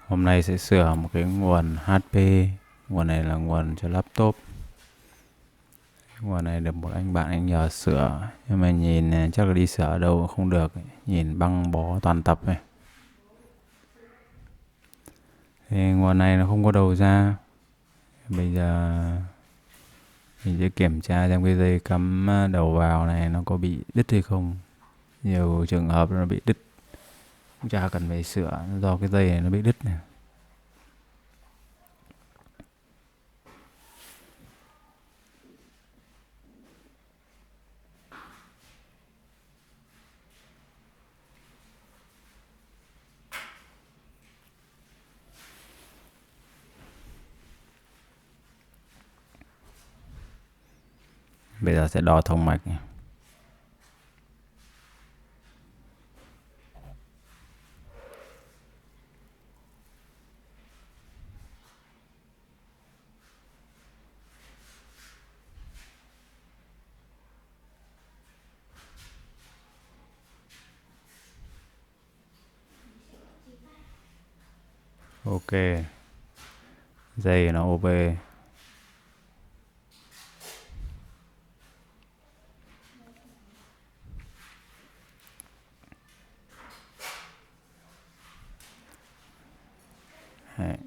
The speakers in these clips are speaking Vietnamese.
Hôm nay sẽ sửa một cái nguồn HP. Nguồn này là nguồn cho laptop. Nguồn này được một anh bạn anh nhờ sửa, nhưng mà nhìn chắc là đi sửa ở đâu không được. Nhìn băng bó toàn tập này. Thì nguồn này nó không có đầu ra. Bây giờ mình sẽ kiểm tra xem cái dây cắm đầu vào này nó có bị đứt hay không. Nhiều trường hợp nó bị đứt, cũng chả cần phải sửa, do cái dây này nó bị đứt này. Bây giờ sẽ đo thông mạch này. Ok, dây nó OB. Đấy.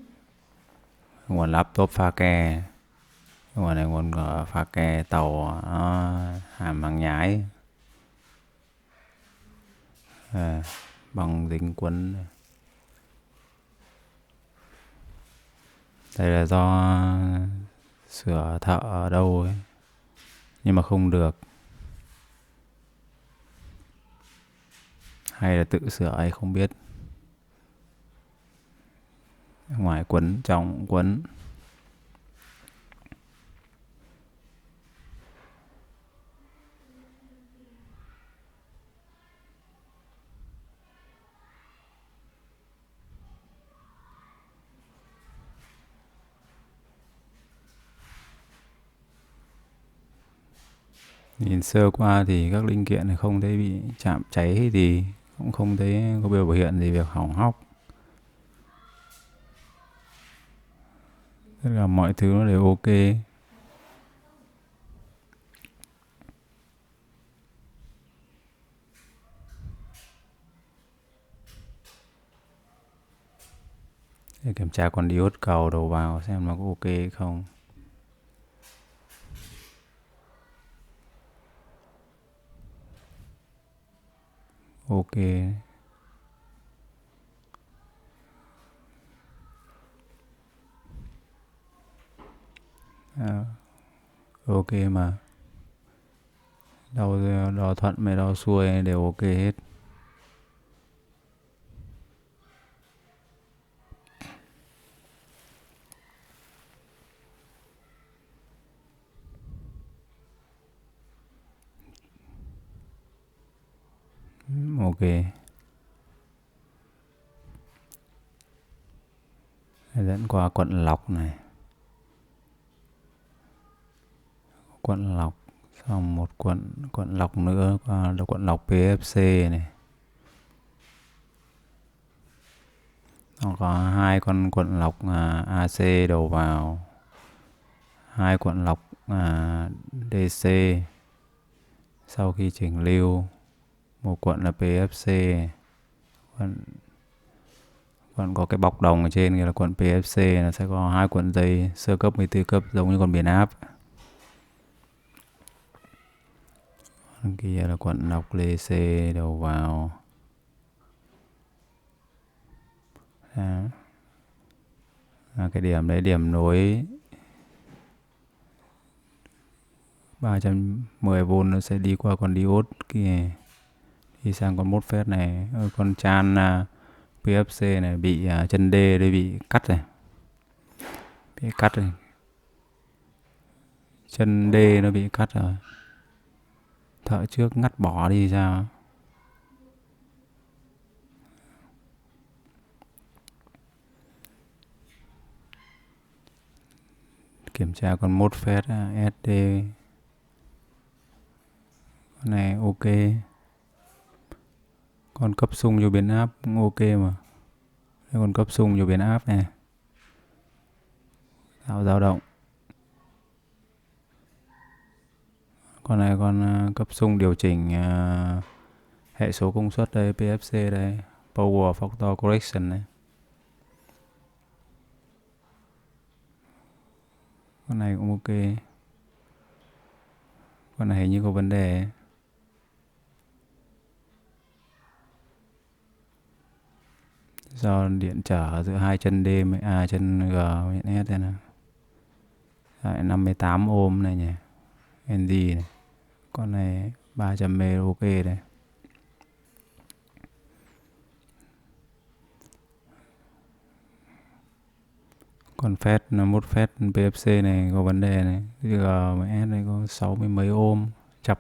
Nguồn laptop pha ke. Nguồn này nguồn pha ke tàu, nó hàm hàng nhái. Bằng dính quấn. Đây là do sửa thợ ở đâu ấy, nhưng mà không được, hay là tự sửa ấy không biết. Ngoài quấn, trong quấn. Nhìn sơ qua thì các linh kiện này không thấy bị chạm cháy, thì cũng không thấy có biểu hiện gì việc hỏng hóc. Tất cả mọi thứ nó đều ok. Để kiểm tra con diode cầu đầu vào xem nó có ok hay không. Ok. Ok mà. Đo thuận với đo xuôi đều ok hết. Ok. Dẫn qua quận lọc này. Quận lọc. Xong một quận lọc nữa qua quận lọc PFC này. Nó có hai con quận lọc AC đầu vào, hai quận lọc DC sau khi chỉnh lưu, một quận là PFC. Còn có cái bọc đồng ở trên kia là quận PFC, nó sẽ có hai cuộn dây sơ cấp 14 cấp giống như con biến áp. Còn kia là quận lọc DC đầu vào. Cái điểm đấy điểm nối 310V, nó sẽ đi qua con diode kia, đi sang con MOSFET này. Con chan PFC này bị chân D đây bị cắt này. Bị cắt rồi. Chân D nó bị cắt rồi. Thợ trước ngắt bỏ đi sao. Kiểm tra con MOSFET SD. Con này ok. Con cấp xung cho biến áp cũng ok mà. Con cấp xung vô biến áp này, tạo dao động. Con này con cấp xung điều chỉnh hệ số công suất đây, PFC đây, Power Factor Correction này. Con này cũng ok. Con này hình như có vấn đề. Do điện trở giữa hai chân D với chân G với S đây nè. 58 ohm này nhỉ. ND này. Con này 300 m ok đây. Còn phép một phép PFC này có vấn đề này. G với S này có 60 mấy ohm chập.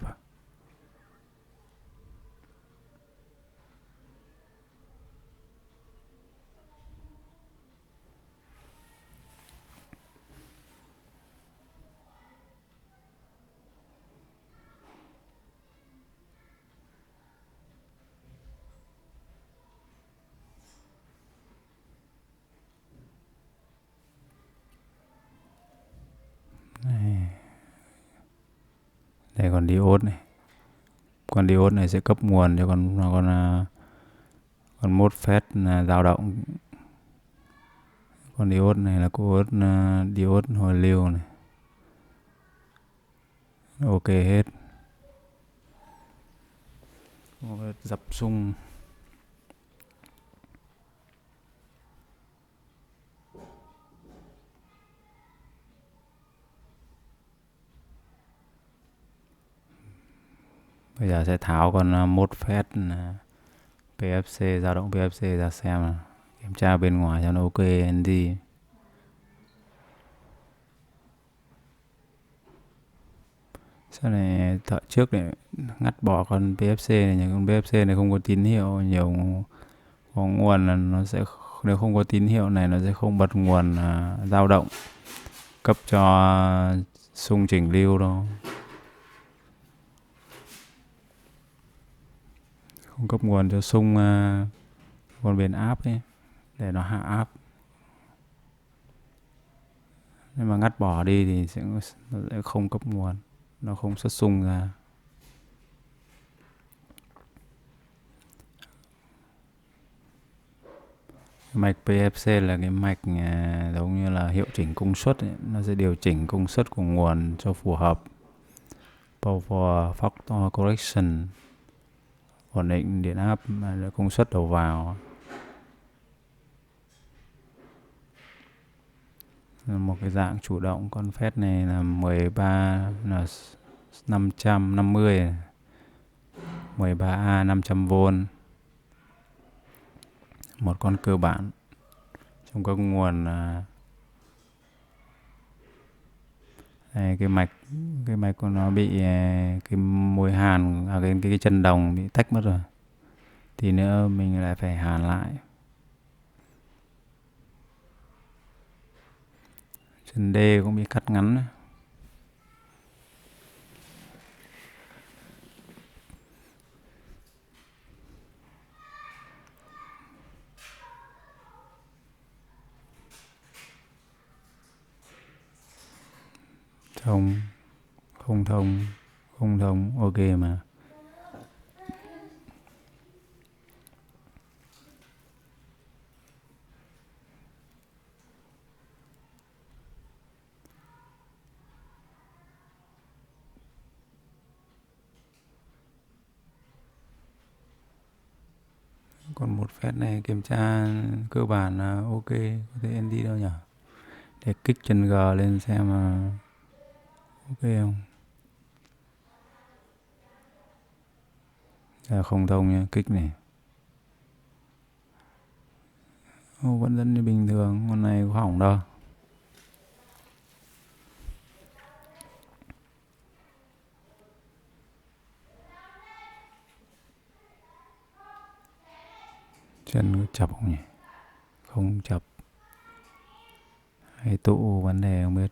Đây còn diode này. Con diode này sẽ cấp nguồn cho con MOSFET là dao động. Con diode này là diode hồi lưu này. Ok hết. Dập xung. Bây giờ sẽ tháo con MOSFET PFC, dao động PFC ra xem, kiểm tra bên ngoài cho nó ok ND. Sau này thợ trước để ngắt bỏ con PFC này, con PFC này không có tín hiệu, nhiều có nguồn là nó sẽ, nếu không có tín hiệu này nó sẽ không bật nguồn dao động cấp cho xung chỉnh lưu đâu. Không cấp nguồn cho xung con biến áp ấy để nó hạ áp. Nếu mà ngắt bỏ đi thì nó sẽ không cấp nguồn, nó không xuất xung ra. Mạch PFC là cái mạch giống như là hiệu chỉnh công suất ấy. Nó sẽ điều chỉnh công suất của nguồn cho phù hợp. Power Factor Correction, ổn định điện áp công suất đầu vào. Một cái dạng chủ động. Con phép này là 13 là 550, 13A 500V. Một con cơ bản trong các nguồn. Đây, cái mạch của nó bị cái mối hàn, cái chân đồng bị tách mất rồi, thì nữa mình lại phải hàn lại. Chân D cũng bị cắt ngắn. Không thông, ok mà. Còn một phép này kiểm tra cơ bản là ok, có thể ND đâu nhỉ. Để kích chân G lên xem là ok không. Không thông nha, kích này. Vẫn dẫn như bình thường, con này có hỏng đâu. Chân có chập không nhỉ? Không chập. Hay tụ vấn đề không biết.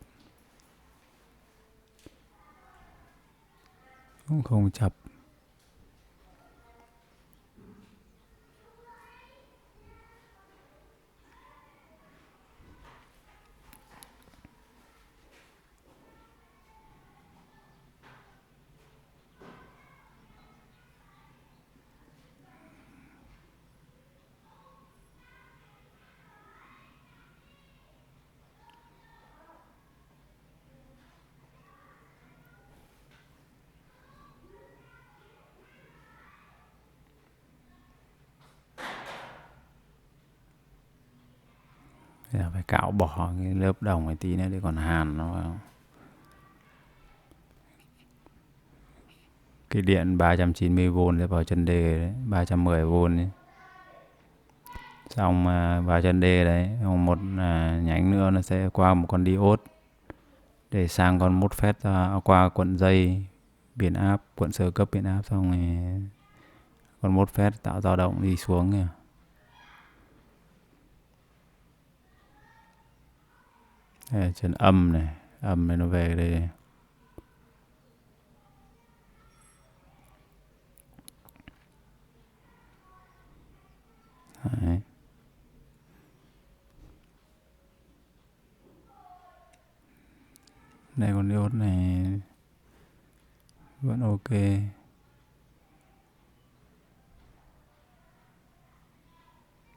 Cũng không chập. Bây giờ phải cạo bỏ cái lớp đồng này tí nữa để còn hàn nó vào. Cái điện 390V sẽ vào chân đề đấy, 310V ấy. Xong vào chân đề đấy, một nhánh nữa nó sẽ qua một con diode để sang con MOSFET, qua cuộn dây biến áp, cuộn sơ cấp biến áp, xong rồi con MOSFET tạo dao động đi xuống kìa. Đây, chân âm này nó về đây. Đấy. Đây con diode này vẫn ok.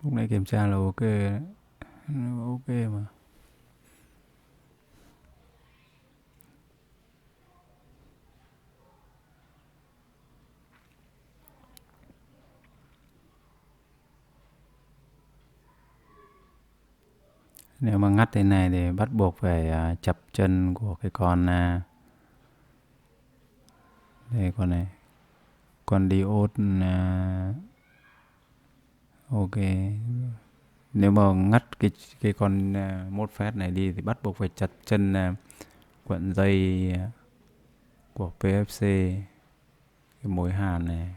Lúc nãy kiểm tra là ok đấy. Nó ok mà. Nếu mà ngắt thế này thì bắt buộc phải chập chân của cái con đây, con này, con diode ok. Nếu mà ngắt cái con MOSFET này đi thì bắt buộc phải chặt chân cuộn dây của PFC, cái mối hàn này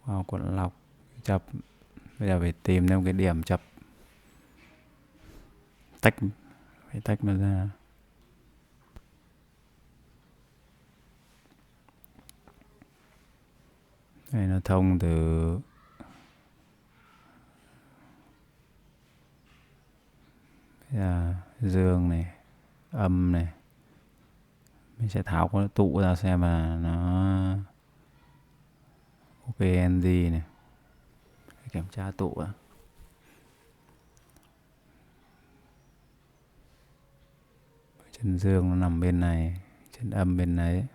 vào cuộn lọc chập. Bây giờ phải tìm thêm cái điểm chập, phải tách nó ra. Đây nó thông từ dương này, âm này. Mình sẽ tháo con tụ ra xem là nó ok NG này. Kiểm tra tụ á. Chân dương nó nằm bên này, chân âm bên này.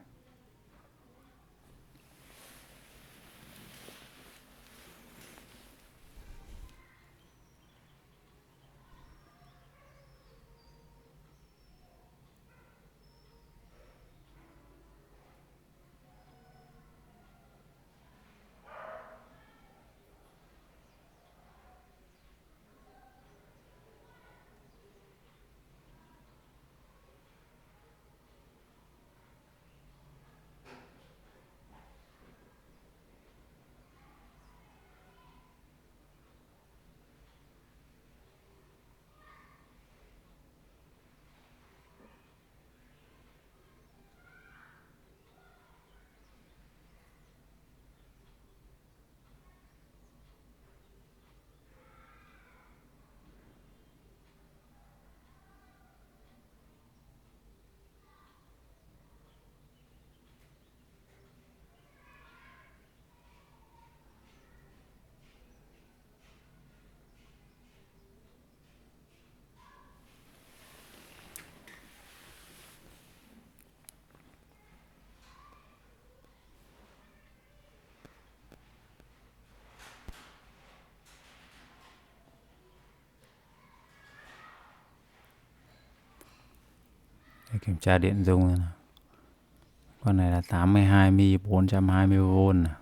Để kiểm tra điện dung này. Con này là 82 m 420V này.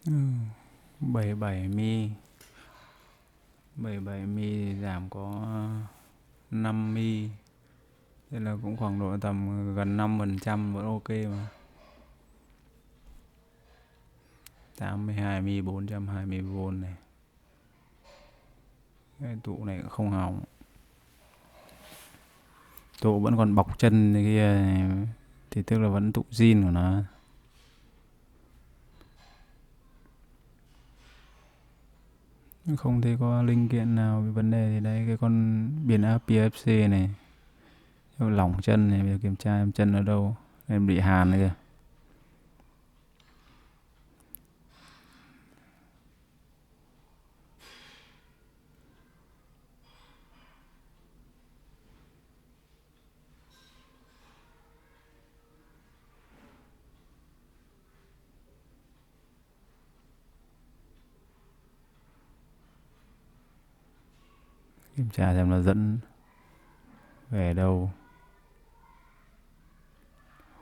Ừ. 77 mi 77 mi giảm có 5 mi. Thế là cũng khoảng độ tầm gần 5% vẫn ok mà. 82 mi 420V này. Cái tụ này cũng không hỏng. Tụ vẫn còn bọc chân kia này, thì tức là vẫn tụ zin của nó. Không thấy có linh kiện nào bị vấn đề thì đấy, cái con biến áp PFC này Chỗ lỏng chân này, bây giờ kiểm tra em chân ở đâu, em bị hàn kìa. Kiểm tra xem nó dẫn về đâu,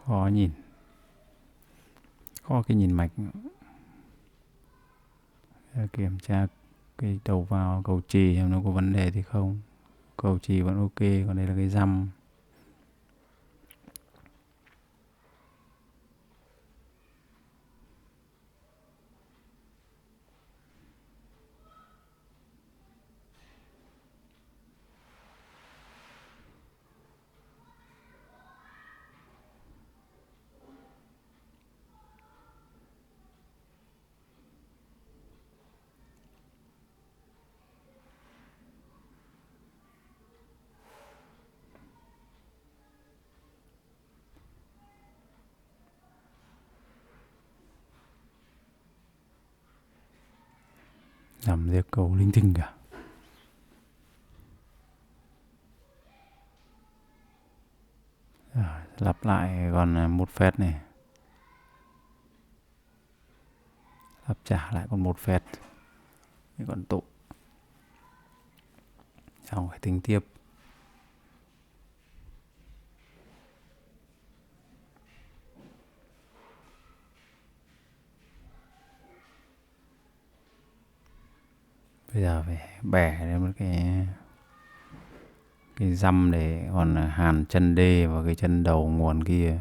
khó nhìn, khó cái nhìn mạch. Kiểm tra cái đầu vào cầu chì xem nó có vấn đề thì không. Cầu chì vẫn ok, còn đây là cái răm. Làm việc cầu linh tinh cả. Lặp lại còn một phép này, lặp trả lại còn một phép, còn tụ, xong phải tính tiếp. Bây giờ phải bẻ lên một cái răm để còn hàn chân đê và cái chân đầu nguồn kia.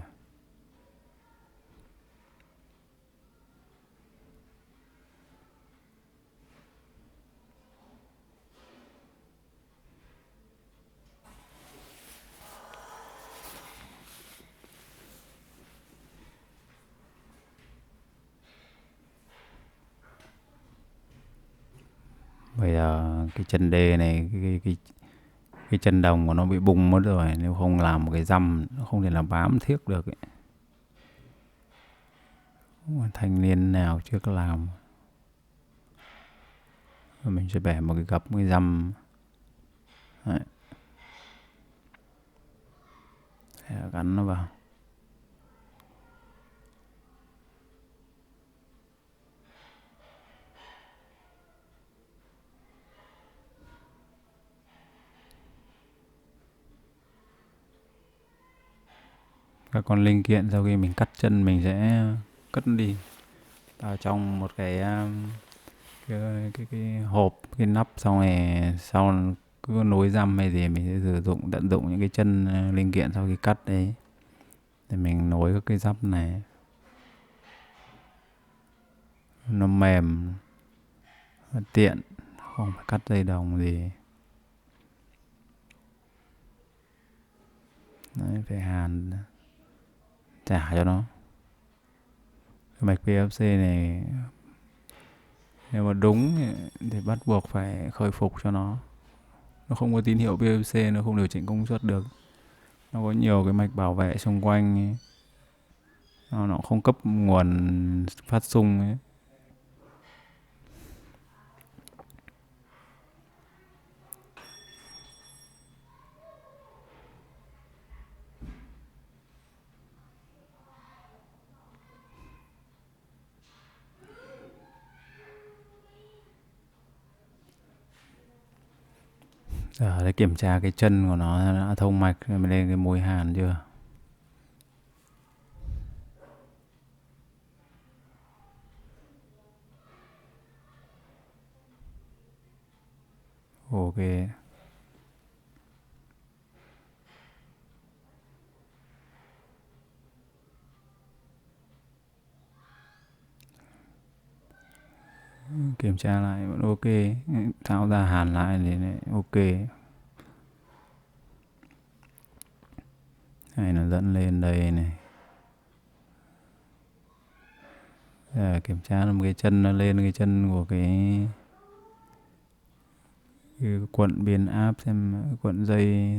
Bây giờ cái chân đê này, cái chân đồng của nó bị bung mất rồi, nếu không làm một cái răm nó không thể nào bám thiếc được ấy. Thanh niên nào trước làm, mình sẽ bẻ một cái gập, một cái răm. Đấy. Gắn nó vào. Các con linh kiện sau khi mình cắt chân mình sẽ cất đi vào trong một cái hộp, cái nắp, xong rồi sau cứ nối răm hay gì mình sẽ tận dụng những cái chân linh kiện sau khi cắt đấy để mình nối các cái giáp này, nó mềm, nó tiện, không phải cắt dây đồng gì. Đấy, phải hàn trả cho nó. Cái mạch PFC này nếu mà đúng thì bắt buộc phải khôi phục cho nó không có tín hiệu PFC nó không điều chỉnh công suất được. Nó có nhiều cái mạch bảo vệ xung quanh ấy. Nó không cấp nguồn phát xung ấy. Giờ để kiểm tra cái chân của nó đã thông mạch rồi lên cái mối hàn chưa. Ok. Kiểm tra lại vẫn ok, tháo ra hàn lại thì ok. Này nó dẫn lên đây này. Kiểm tra một cái chân nó lên cái chân của cái cuộn biên áp xem cuộn dây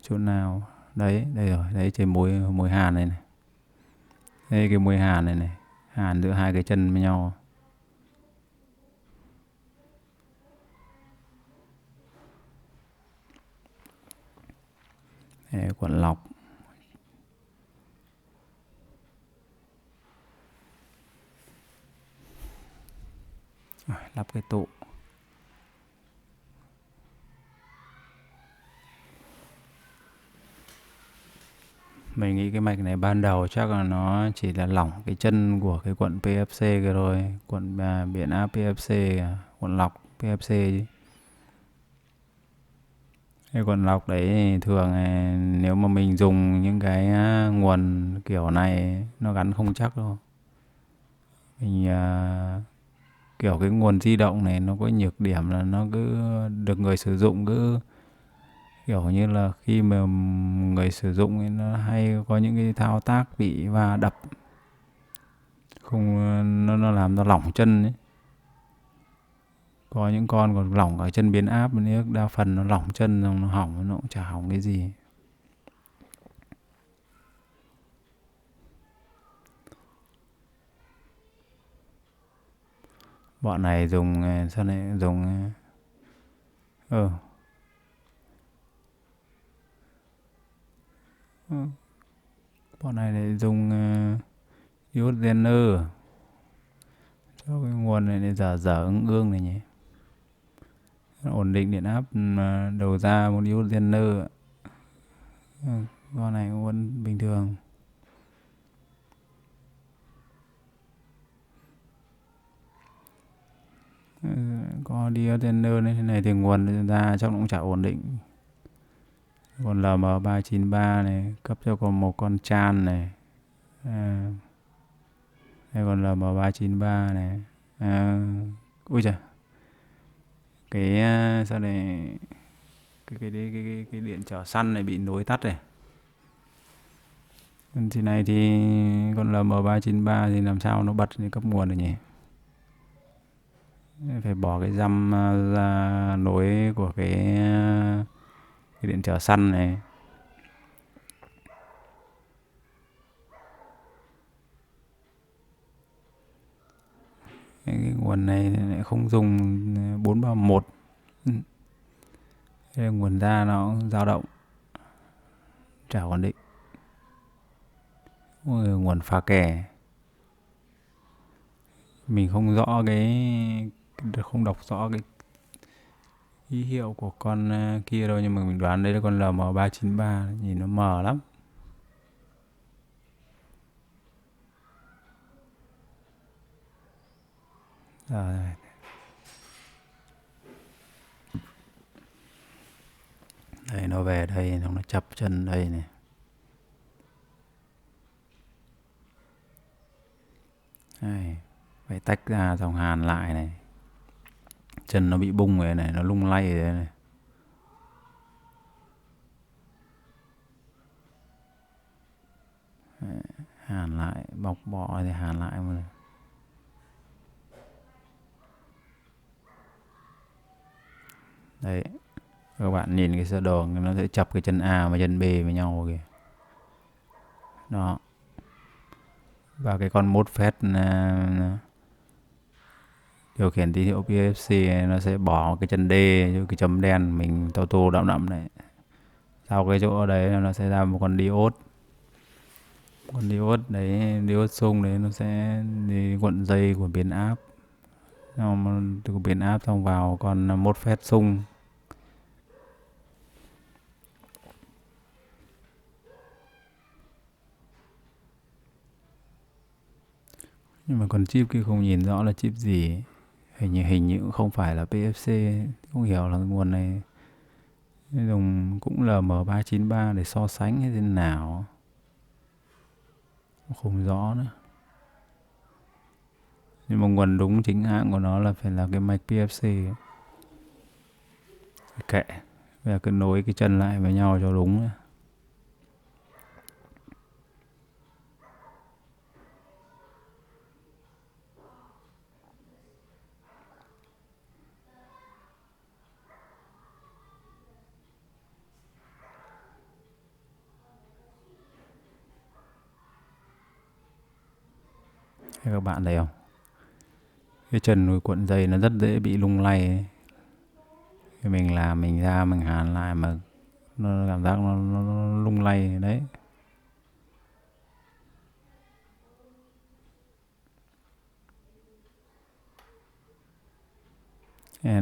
chỗ nào Đấy, đây rồi, đấy trên mối mối hàn này này. Đây cái mối hàn này này, hàn giữa hai cái chân với nhau. Đây, quận lọc. Lắp cái tụ. Mình nghĩ cái mạch này ban đầu chắc là nó chỉ là lỏng cái chân của cái quận PFC kia thôi, quận biến áp PFC, quận lọc PFC chứ. Cái quận lọc đấy thì thường là nếu mà mình dùng những cái nguồn kiểu này nó gắn không chắc đâu. Mình kiểu cái nguồn di động này nó có nhược điểm là nó cứ được người sử dụng cứ kiểu như là khi mà người sử dụng ấy nó hay có những cái thao tác bị va đập, không nó làm nó lỏng chân ấy. Có những con còn lỏng cả chân biến áp nữa, đa phần nó lỏng chân xong nó hỏng, nó cũng chả hỏng cái gì. Bọn này dùng sao lại dùng ờ bọn này lại dùng diode Zener cho cái nguồn này để dở dở ương này nhỉ. Ổn định điện áp đầu ra một diode Zener. Con này cũng vẫn bình thường. Có diode Zener này, thế này thì nguồn ra chắc cũng chả ổn định. Còn LM393 này cấp cho còn một con chan này. Đây còn LM393 này. Ui trời, cái sao này cái điện trở săn này bị nối tắt này. Thì này thì con LM393 thì làm sao nó bật cái cấp nguồn được nhỉ? Phải bỏ cái dăm ra nối của cái điện trở săn này. Cái nguồn này lại không dùng 431. Cái nguồn ra nó dao động, chả ổn định. Nguồn pha kè mình không rõ không đọc rõ cái ký hiệu của con kia đâu, nhưng mà mình đoán đấy là con LM393, nhìn nó mờ lắm. Rồi. Đây nó về đây, nó chập chân đây này. Đây, phải tách ra dòng hàn lại này. Chân nó bị bung rồi này, nó lung lay rồi này. Đấy, hàn lại, bọc bỏ thì hàn lại mà. Đấy, các bạn nhìn cái sơ đồ nó sẽ chập cái chân A và chân B với nhau kìa. Đó. Và cái con MOSFET điều khiển tín hiệu PFC nó sẽ bỏ cái chân D, cái chấm đen mình tô đậm đậm này. Sau cái chỗ đấy nó sẽ ra một con diode. Con diode đấy, diode xung đấy nó sẽ đi cuộn dây của biến áp. Xong từ biến áp xong vào con MOSFET xung. Nhưng mà con chip kia không nhìn rõ là chip gì. Hình như cũng không phải là PFC. Không hiểu là nguồn này dùng cũng là M393 để so sánh hay thế nào. Không rõ nữa. Nhưng mà nguồn đúng chính hãng của nó là phải là cái mạch PFC. Kệ. Bây giờ cứ nối cái chân lại với nhau cho đúng nữa. các bạn thấy không? Cái chân nuôi cuộn dây nó rất dễ bị lung lay ấy. Khi mình làm mình ra mình hàn lại mà nó cảm giác nó lung lay đấy.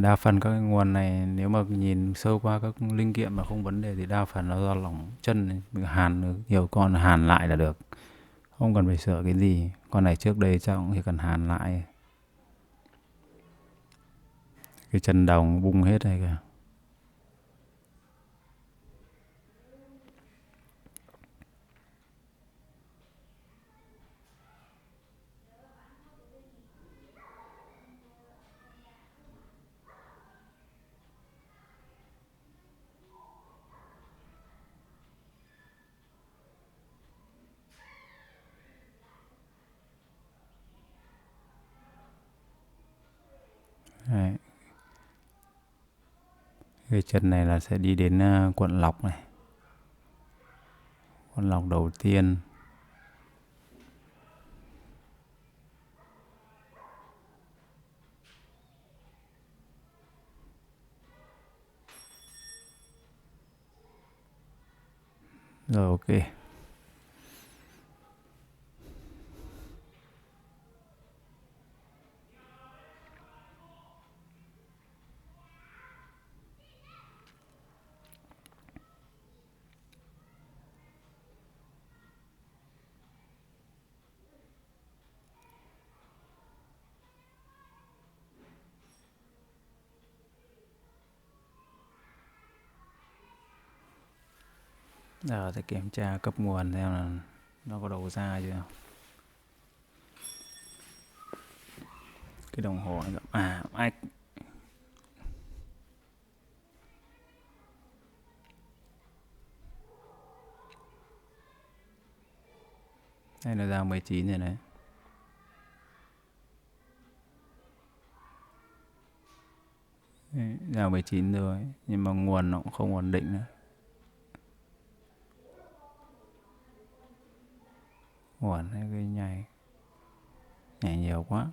Đa phần các cái nguồn này nếu mà nhìn sâu qua các linh kiện mà không vấn đề thì đa phần nó do lỏng chân này. Mình hàn được nhiều con hàn lại là được, không cần phải sửa cái gì. Con này trước đây chắc cũng chỉ cần hàn lại. Cái chân đồng bung hết này kìa. Đấy. Cái chân này là sẽ đi đến cuộn lọc này. Cuộn lọc đầu tiên. Rồi ok. Giờ sẽ kiểm tra cấp nguồn xem là nó có đầu ra chưa. Cái đồng hồ này ách. Đây là ra 19 rồi đấy. Ra 19 rồi nhưng mà nguồn nó cũng không ổn định nữa. Nguồn cái nhảy nhiều quá.